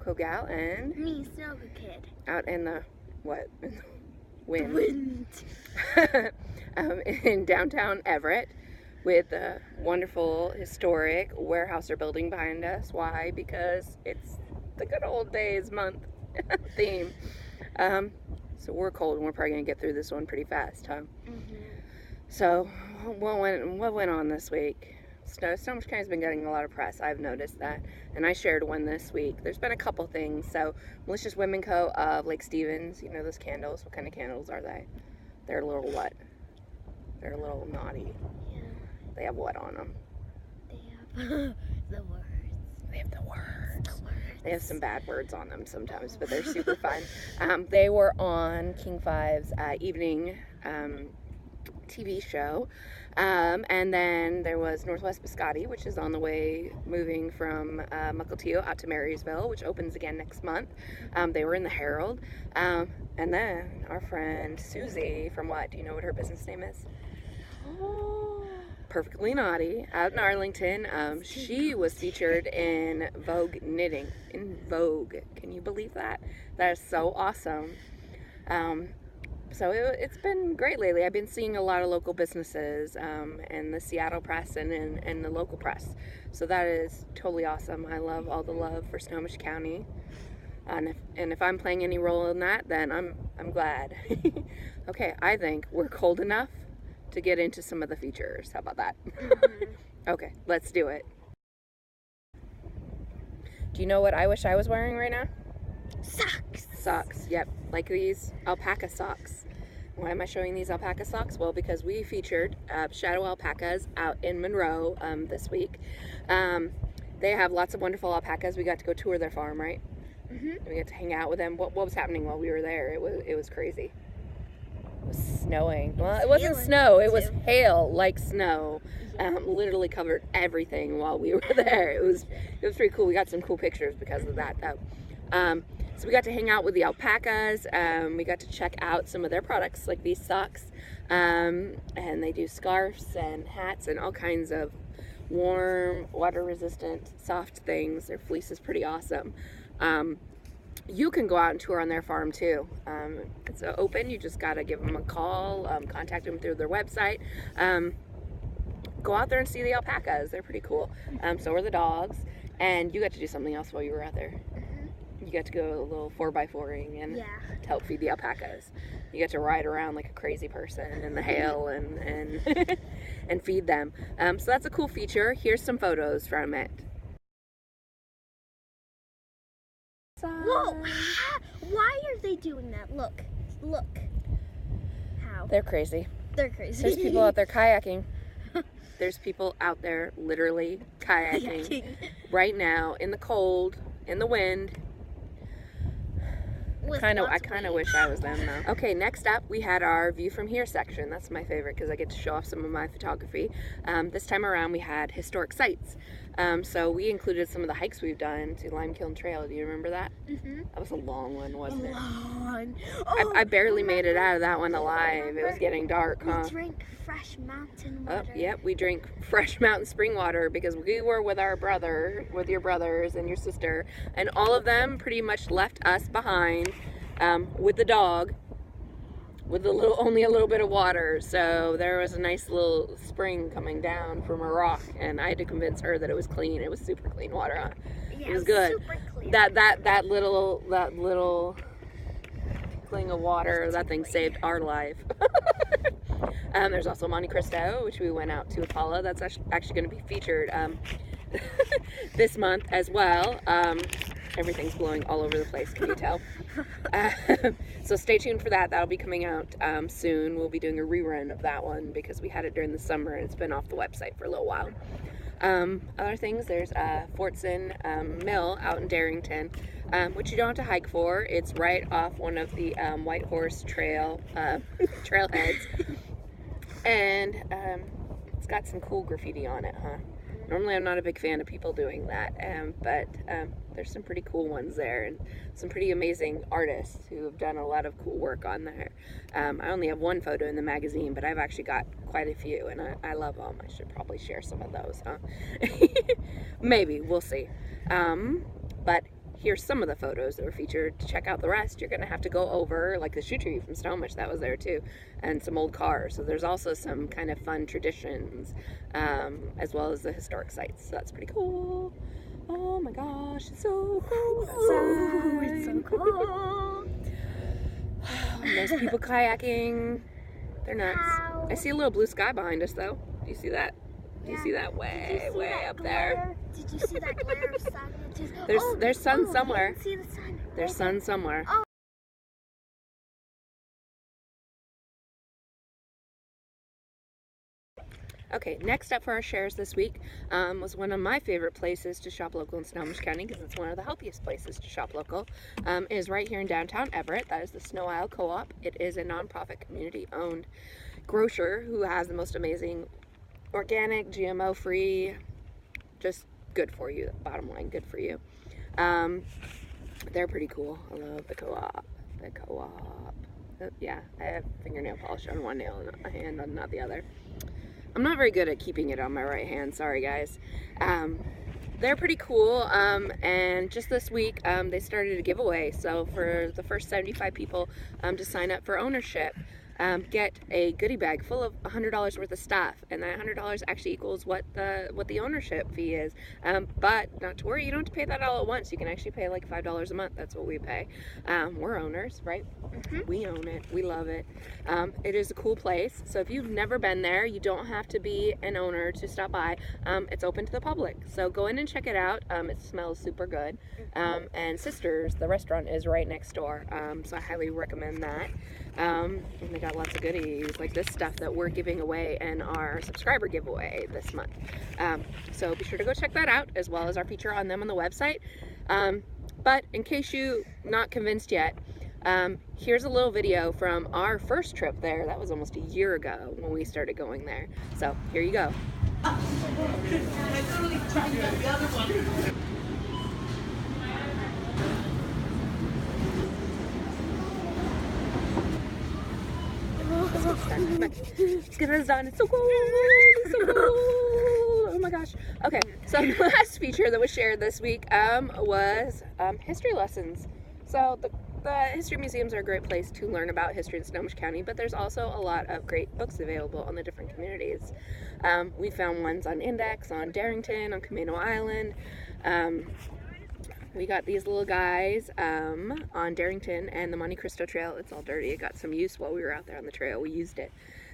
SnoCo gal and me, SnoCo kid. Out in the what? Wind. Wind. In downtown Everett with a wonderful historic warehouse or building behind us. Why? Because it's the good old days month theme. So we're cold and we're probably gonna get through this one pretty fast, huh? Mm-hmm. So what went on this week? Snohomish County's been getting a lot of press. I've noticed that, and I shared one this week. There's been a couple things. So Malicious Women Co. of Lake Stevens, you know those candles. What kind of candles are they? They're a little what? They're a little naughty. Yeah. They have what on them? They have the words. They have the words. The words. They have some bad words on them sometimes, but they're super fun. They were on King 5's evening TV show. And then there was Northwest Biscotti, which is on the way moving from Mukilteo out to Marysville, which opens again next month. They were in the Herald. And then our friend Susie from what? Do you know what her business name is? Oh. Perfectly Naughty out in Arlington. She was featured in Vogue Knitting. In Vogue. Can you believe that? That is so awesome. So it's been great lately. I've been seeing a lot of local businesses and the Seattle press and the local press. So that is totally awesome. I love all the love for Snohomish County. And if I'm playing any role in that, then I'm glad. Okay, I think we're cold enough to get into some of the features. How about that? Mm-hmm. Okay, let's do it. Do you know what I wish I was wearing right now? Socks. Socks, yep, like these alpaca socks. Why am I showing these alpaca socks? Well, because we featured Shadow Alpacas out in Monroe this week. They have lots of wonderful alpacas. We got to go tour their farm, right? Mm-hmm. We got to hang out with them. What was happening while we were there? It was crazy. It was snowing. Well, it wasn't snow. It was hail like snow. Literally covered everything while we were there. It was pretty cool. We got some cool pictures because of that, though. So we got to hang out with the alpacas. We got to check out some of their products, like these socks. And they do scarves and hats and all kinds of warm, water-resistant, soft things. Their fleece is pretty awesome. You can go out and tour on their farm too. It's open. You just got to give them a call, contact them through their website. Go out there and see the alpacas. They're pretty cool. So are the dogs. And you got to do something else while you were out there. You got to go a little 4x4ing and to help feed the alpacas. You got to ride around like a crazy person in the hail and and feed them. So that's a cool feature. Here's some photos from it. Whoa! Why are they doing that? Look. How? They're crazy. They're crazy. There's people out there kayaking. There's people out there literally kayaking right now in the cold, in the wind. I kind of wish I was them though. Okay, next up we had our view from here section. That's my favorite because I get to show off some of my photography. This time around we had historic sites. So we included some of the hikes we've done to Limekiln Trail. Do you remember that? Mm-hmm. That was a long one, wasn't it? I barely made it out of that one alive. It was getting dark, huh? We drank fresh mountain water. Oh, yep, we drank fresh mountain spring water because we were with your brothers and your sister, and all of them pretty much left us behind with the dog with only a little bit of water. So there was a nice little spring coming down from a rock, and I had to convince her that it was clean. It was super clean water, huh? Yeah, it was good. Super clear. That little thing of water, that thing saved our life. There's also Monte Cristo, which we went out to with Paula. That's actually going to be featured this month as well. Everything's blowing all over the place, can you tell? So stay tuned for that. That'll be coming out soon. We'll be doing a rerun of that one because we had it during the summer and it's been off the website for a little while. Other things, there's Fortson Mill out in Darrington, which you don't have to hike for. It's right off one of the White Horse Trail trailheads, and it's got some cool graffiti on it, huh? Normally I'm not a big fan of people doing that, but there's some pretty cool ones there and some pretty amazing artists who have done a lot of cool work on there. I only have one photo in the magazine, but I've actually got quite a few, and I love them. I should probably share some of those, huh? Maybe, we'll see. But here's some of the photos that were featured. To check out the rest, you're gonna have to go over like the shoe tree from Snohomish that was there too, and some old cars. So there's also some kind of fun traditions, as well as the historic sites. So that's pretty cool. Oh my gosh, it's so cool outside. It's so cool. And there's people kayaking. They're nuts. Wow. I see a little blue sky behind us though. Do you see that? Do you see that way up there? Did you see that glare of sun? There's sun somewhere. I didn't see the sun. There's sun somewhere. Oh. Okay, next up for our shares this week was one of my favorite places to shop local in Snohomish County, because it's one of the healthiest places to shop local. It is right here in downtown Everett. That is the Snow Isle Co-op. It is a nonprofit community-owned grocer who has the most amazing organic, GMO-free, just good for you. Bottom line, good for you. They're pretty cool. I love the co-op. The co-op. Yeah, I have fingernail polish on one nail and a hand on not the other. I'm not very good at keeping it on my right hand. Sorry, guys. They're pretty cool. And just this week, they started a giveaway. So for the first 75 people to sign up for ownership, get a goodie bag full of $100 worth of stuff, and that $100 actually equals what the ownership fee is. But not to worry, you don't have to pay that all at once. You can actually pay like $5 a month. That's what we pay. We're owners, right? Mm-hmm. We own it. We love it. It is a cool place. So if you've never been there, you don't have to be an owner to stop by. It's open to the public. So go in and check it out. It smells super good. And Sisters, the restaurant, is right next door. So I highly recommend that. And they got lots of goodies like this stuff that we're giving away in our subscriber giveaway this month. So be sure to go check that out, as well as our feature on them on the website. But in case you're not convinced yet, here's a little video from our first trip there. That was almost a year ago when we started going there. So here you go. Let's get this done. It's so cool. It's so cool. Oh my gosh. Okay, so the last feature that was shared this week was history lessons. So the history museums are a great place to learn about history in Snohomish County, but there's also a lot of great books available on the different communities. We found ones on Index, on Darrington, on Camino Island. We got these little guys on Darrington and the Monte Cristo Trail. It's all dirty. It got some use while we were out there on the trail. We used it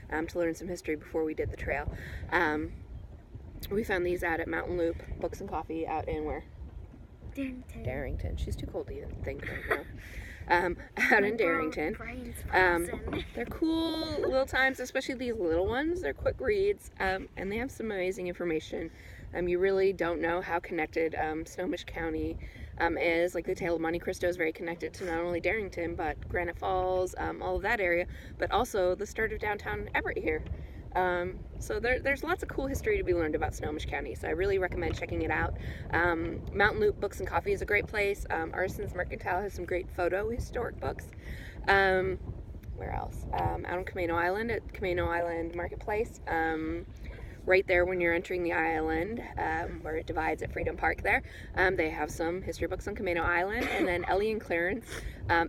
to learn some history before we did the trail. We found these out at Mountain Loop Books and Coffee out in where? Darrington. She's too cold to even think right now. Out in Darrington. They're cool little times, especially these little ones. They're quick reads, and they have some amazing information. You really don't know how connected Snohomish County is. Like the Tale of Monte Cristo is very connected to not only Darrington, but Granite Falls, all of that area, but also the start of downtown Everett here. So there's lots of cool history to be learned about Snohomish County, so I really recommend checking it out. Mountain Loop Books and Coffee is a great place. Artisans Mercantile has some great historic books. Where else? Out on Camino Island at Camino Island Marketplace. Right there when you're entering the island, where it divides at Freedom Park there, they have some history books on Camino Island. And then Ellie and Clarence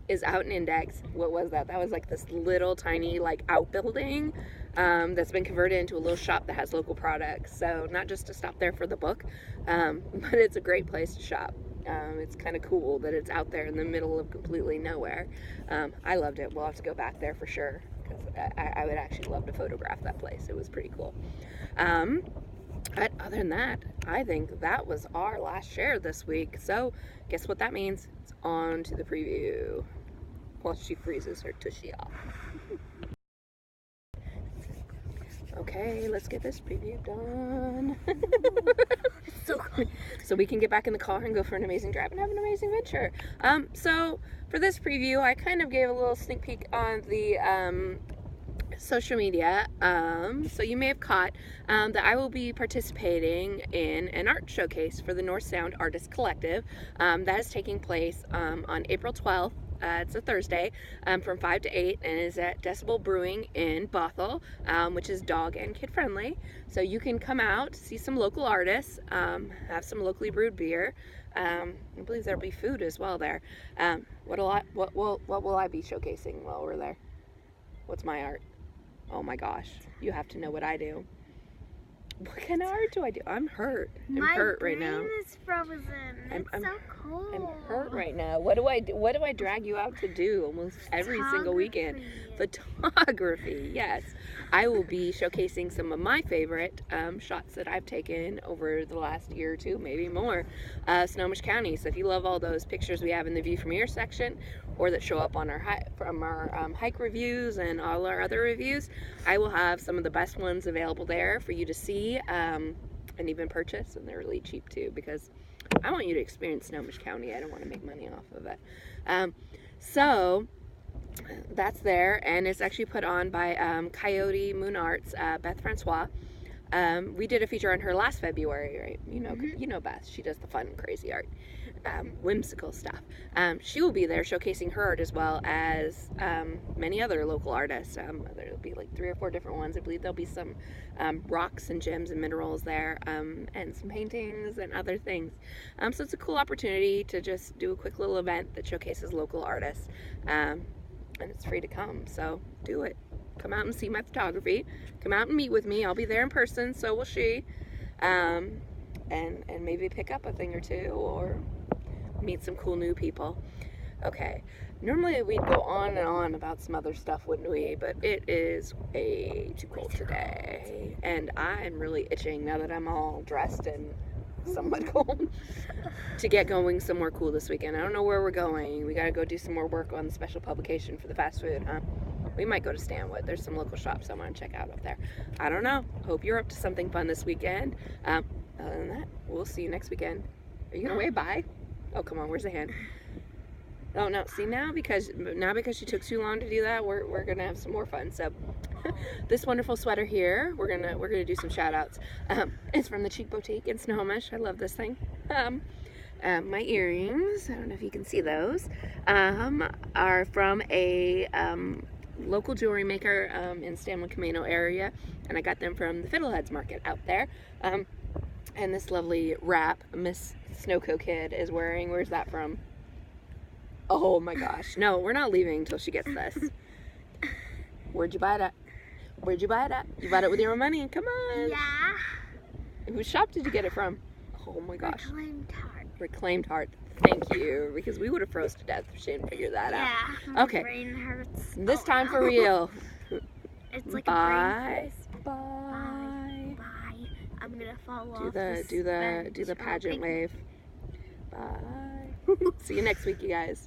is out in Index. What was that? That was like this little tiny like outbuilding that's been converted into a little shop that has local products. So not just to stop there for the book, but it's a great place to shop. It's kind of cool that it's out there in the middle of completely nowhere. I loved it. We'll have to go back there for sure, because I would actually love to photograph that place. It was pretty cool. But other than that, I think that was our last share this week. So guess what that means? It's on to the preview. While she freezes her tushy off. Okay, let's get this preview done. So cool. So we can get back in the car and go for an amazing drive and have an amazing adventure. So for this preview, I kind of gave a little sneak peek on the social media. So you may have caught that I will be participating in an art showcase for the North Sound Artist Collective. That is taking place on April 12th It's a Thursday from 5 to 8, and is at Decibel Brewing in Bothell, which is dog and kid friendly. So you can come out, see some local artists, have some locally brewed beer. I believe there'll be food as well there. What will I be showcasing while we're there? What's my art? Oh my gosh, you have to know what I do. What kind of art do I do? I'm hurt. I'm hurt right now. My brain is frozen. It's so cold. I'm hurt right now. What do I do? What do I drag you out to do almost every single weekend? Photography. Yes, I will be showcasing some of my favorite shots that I've taken over the last year or two, maybe more, Snohomish County. So if you love all those pictures we have in the view from here section, or that show up on our hike reviews and all our other reviews, I will have some of the best ones available there for you to see and even purchase, and they're really cheap too, because I want you to experience Snohomish County. I don't want to make money off of it. So that's there, and it's actually put on by Coyote Moon Arts, Beth Francois. We did a feature on her last February, right? You know Beth. She does the fun, crazy art, whimsical stuff. She will be there showcasing her art as well as many other local artists. There'll be like 3 or 4 different ones. I believe there'll be some rocks and gems and minerals there, and some paintings and other things. So it's a cool opportunity to just do a quick little event that showcases local artists, and it's free to come. So do it. Come out and see my photography. Come out and meet with me. I'll be there in person, so will she. And maybe pick up a thing or two, or meet some cool new people. Okay, normally we'd go on and on about some other stuff, wouldn't we? But it is way too cold today, and I'm really itching now that I'm all dressed and somewhat cold to get going somewhere cool this weekend. I don't know where we're going. We gotta go do some more work on the special publication for the fast food, huh? We might go to Stanwood. There's some local shops I want to check out up there. I don't know. Hope you're up to something fun this weekend. Other than that, we'll see you next weekend. Are you gonna wave bye? Oh, come on. Where's the hand? Oh no. See, now because she took too long to do that, we're gonna have some more fun. So this wonderful sweater here, we're gonna do some shout outs. It's from the Cheek Boutique in Snohomish. I love this thing. My earrings, I don't know if you can see those, are from a local jewelry maker in Stanwood Camino area, and I got them from the Fiddleheads Market out there. And this lovely wrap Miss SnoCo kid is wearing. Where's that from? Oh my gosh. No, we're not leaving until she gets this. Where'd you buy it at? Where'd you buy it at? You bought it with your own money. Come on. Yeah. Whose shop did you get it from? Oh my gosh. Reclaimed Heart. Reclaimed Heart. Thank you, because we would have froze to death if she didn't figure that out. Yeah. Okay. My brain hurts. This time for real. It's like Bye. a brain freeze. Bye. Bye. I'm gonna fall Do off. the pageant wave. Bye. See you next week, you guys.